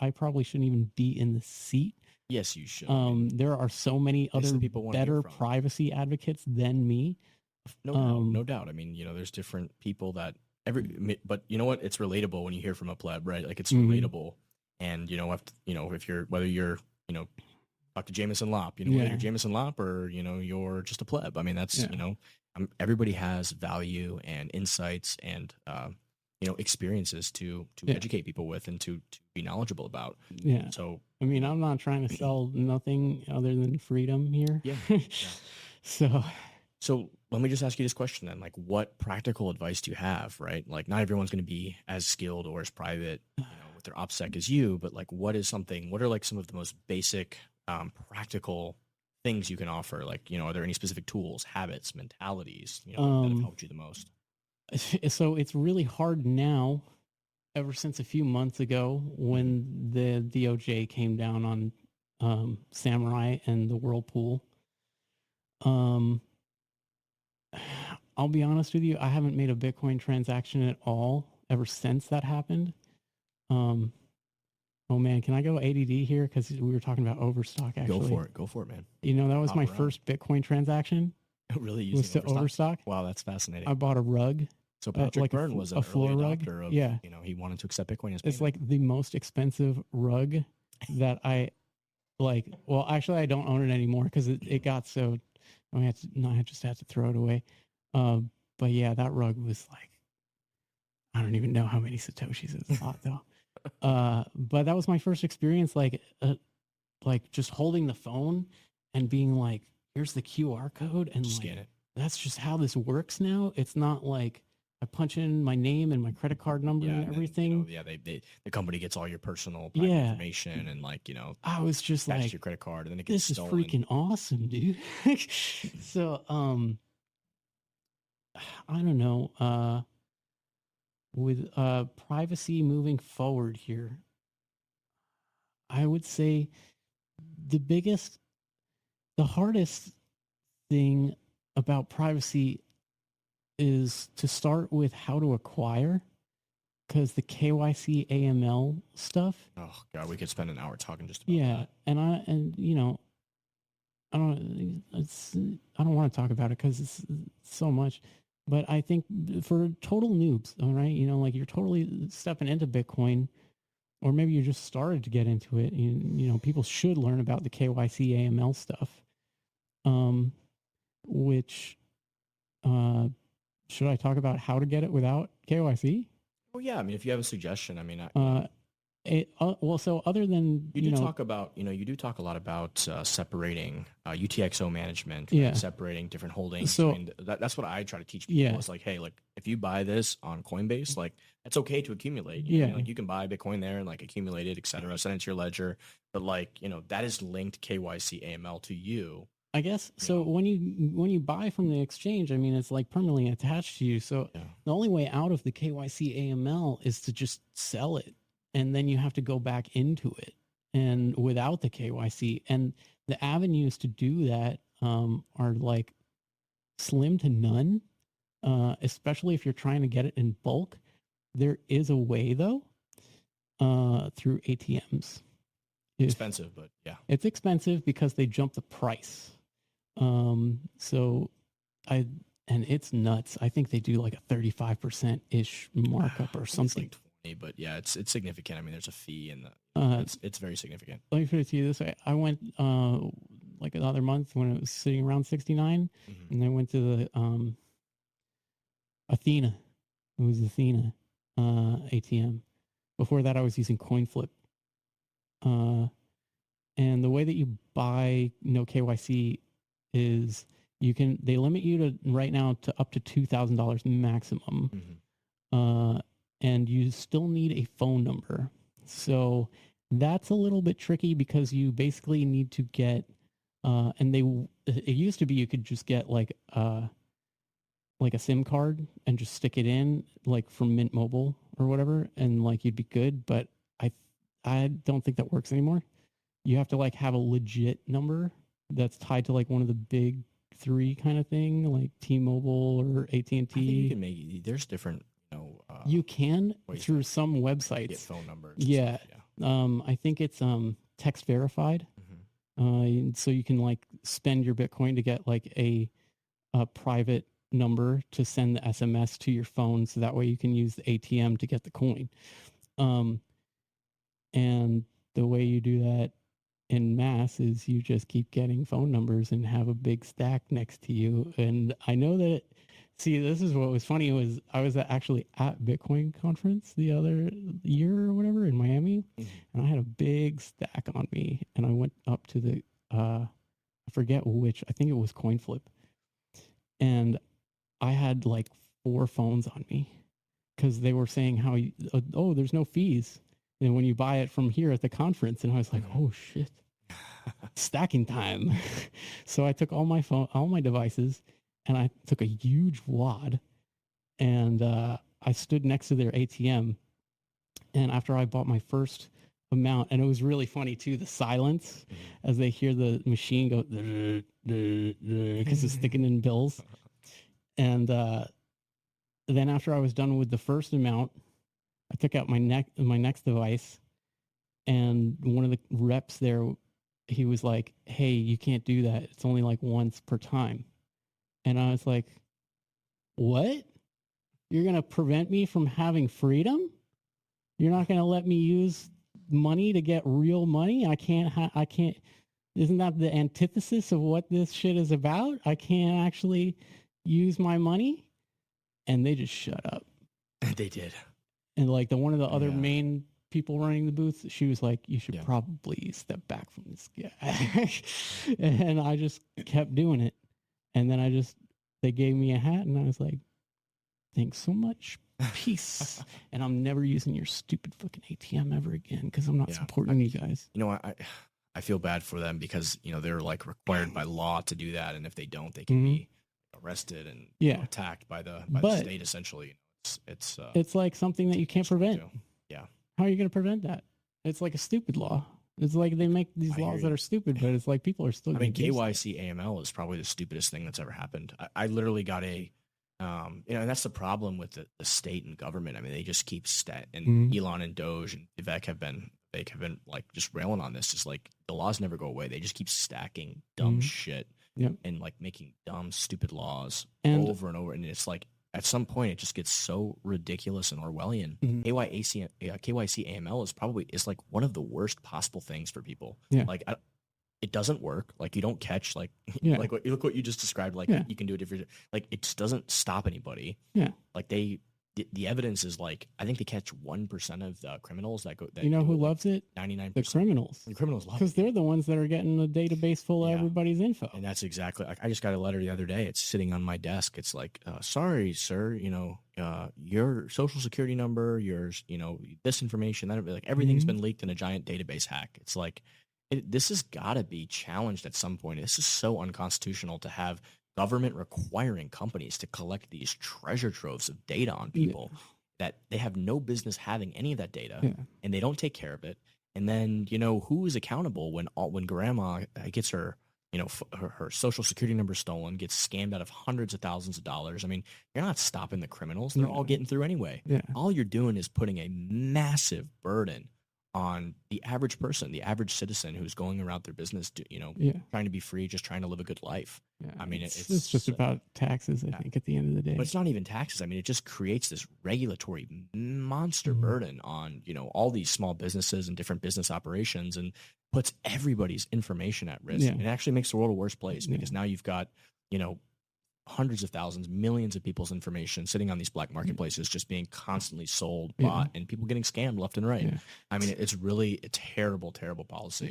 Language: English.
I probably shouldn't even be in the seat. Yes, you should. There are so many other better privacy advocates than me. No doubt. I mean, there's different people that but you know what? It's relatable when you hear from a pleb, right? Like it's relatable, and whether you're talk to Jameson Lopp, whether you're Jameson Lopp or you're just a pleb. I mean, that's everybody has value and insights and experiences to educate people with and to be knowledgeable about. Yeah. So I mean, I'm not trying to sell nothing other than freedom here. Yeah. So let me just ask you this question then. Like, what practical advice do you have, right? Like, not everyone's going to be as skilled or as private with their OPSEC as you, but like, what are like some of the most basic practical things you can offer? Like, are there any specific tools, habits, mentalities, that have helped you the most? So it's really hard now, ever since a few months ago when the DOJ came down on Samurai and the Whirlpool. I'll be honest with you, I haven't made a Bitcoin transaction at all ever since that happened. Oh man, can I go ADD here? Because we were talking about overstock, actually. Go for it, man. That was my first Bitcoin transaction. Really? Was to overstock? Wow, that's fascinating. I bought a rug. So Patrick Byrne was a floor rug of, he wanted to accept Bitcoin as payment. It's like the most expensive rug that I like. Well, actually, I don't own it anymore because it got so. I just had to throw it away. But yeah, that rug was like, I don't even know how many Satoshis. It's a lot though. But that was my first experience, like just holding the phone and being like, here's the QR code and scan it. That's just how this works now. It's not like I punch in my name and my credit card number and everything. The company gets all your personal information and I was just like, your credit card and then it gets stolen. This is freaking awesome, dude. So, I don't know. With privacy moving forward here, I would say the hardest thing about privacy is to start with how to acquire, because the KYC AML stuff. Oh God, we could spend an hour talking just about that. I don't want to talk about it because it's so much. But I think for total noobs, all right, like you're totally stepping into Bitcoin, or maybe you just started to get into it. People should learn about the KYC AML stuff. Which, should I talk about how to get it without KYC? Well, yeah. I mean, if you have a suggestion, I mean, so other than you do talk a lot about separating UTXO management, separating different holdings. So that's what I try to teach people. It's like, hey, like if you buy this on Coinbase, like it's okay to accumulate. You can buy Bitcoin there and like accumulate it, etc. Send it to your ledger, but like that is linked KYC AML to you. I guess so. When you buy from the exchange, I mean, it's like permanently attached to you. So the only way out of the KYC AML is to just sell it, and then you have to go back into it, and without the KYC. And the avenues to do that are like slim to none, especially if you're trying to get it in bulk. There is a way though, through ATMs. Expensive, but yeah, it's expensive because they jump the price. And it's nuts. I think they do like a 35% ish markup or something. It's like 20, but yeah, it's significant. I mean, there's a fee and it's very significant. Let me put it to you this way. I went, like another month when it was sitting around 69 and I went to the, Athena. It was Athena, ATM. Before that, I was using CoinFlip. And the way that you buy no KYC is they limit you to right now to up to $2,000 maximum. And you still need a phone number. So that's a little bit tricky because you basically need to get, it used to be you could just get like a SIM card and just stick it in like from Mint Mobile or whatever. And like, you'd be good. But I don't think that works anymore. You have to like have a legit number that's tied to like one of the big three kind of thing, like T-Mobile or AT&T. I think you can there's different, you can through some websites get phone numbers. Yeah. I think it's text verified. So you can like spend your Bitcoin to get like a private number to send the SMS to your phone, so that way you can use the ATM to get the coin. And the way you do that in mass is you just keep getting phone numbers and have a big stack next to you. And I know that, see, this is what was funny was I was actually at Bitcoin conference the other year or whatever in Miami, and I had a big stack on me, and I went up to the, I forget which, I think it was CoinFlip, and I had like 4 phones on me because they were saying how, oh, there's no fees. And when you buy it from here at the conference, and I was like, oh shit, stacking time. So I took all my devices, and I took a huge wad, and I stood next to their ATM. And after I bought my first amount, and it was really funny too, the silence as they hear the machine go, because it's sticking in bills. And then after I was done with the first amount, I took out my next device, and one of the reps there, he was like, hey, you can't do that. It's only like once per time. And I was like, what? You're going to prevent me from having freedom? You're not going to let me use money to get real money? I can't, isn't that the antithesis of what this shit is about? I can't actually use my money? And they just shut up. They did. And like one of the other main people running the booth, she was like, you should probably step back from this guy. And I just kept doing it. And then they gave me a hat, and I was like, thanks so much. Peace. And I'm never using your stupid fucking ATM ever again, because I'm not supporting you guys. You know, I feel bad for them because, you know, they're like required by law to do that. And if they don't, they can be arrested and attacked by the state, essentially. It's like something that you can't prevent. Yeah. How are you going to prevent that? It's like a stupid law. It's like they make these laws that are stupid, but it's like people are still. I mean, KYC AML is probably the stupidest thing that's ever happened. I literally got you know, and that's the problem with the state and government. I mean, they just keep and Elon and Doge and Vivek have been like just railing on this. It's like the laws never go away. They just keep stacking dumb shit and like making dumb, stupid laws over and over. And it's like, at some point, it just gets so ridiculous and Orwellian. KYC AML is like one of the worst possible things for people. Yeah. Like, it doesn't work. Like, you don't catch, like, like look what you just described. Like, you can do it if you're, like, it just doesn't stop anybody. Yeah. Like, the evidence is like, I think they catch 1% of the criminals that go. That you know who loves it? 99%. The criminals. The criminals love it. Because they're the ones that are getting the database full of everybody's info. And that's exactly, like, I just got a letter the other day. It's sitting on my desk. It's like, sorry, sir, you know, your social security number, yours, you know, this information, that, like, everything's been leaked in a giant database hack. It's like, this has got to be challenged at some point. This is so unconstitutional to have government requiring companies to collect these treasure troves of data on people that they have no business having any of that data, and they don't take care of it. And then, you know, who is accountable when grandma gets her, you know, her social security number stolen, gets scammed out of hundreds of thousands of dollars? I mean, you're not stopping the criminals. They're all getting through anyway. Yeah. All you're doing is putting a massive burden on the average person, the average citizen who's going around their business, you know, trying to be free, just trying to live a good life. Yeah. I mean, it's just about taxes, I think, at the end of the day. But it's not even taxes. I mean, it just creates this regulatory monster burden on, you know, all these small businesses and different business operations, and puts everybody's information at risk. And it actually makes the world a worse place because now you've got, you know, hundreds of thousands, millions of people's information sitting on these black marketplaces, just being constantly sold, bought, and people getting scammed left and right. I mean, it's really a terrible, terrible policy.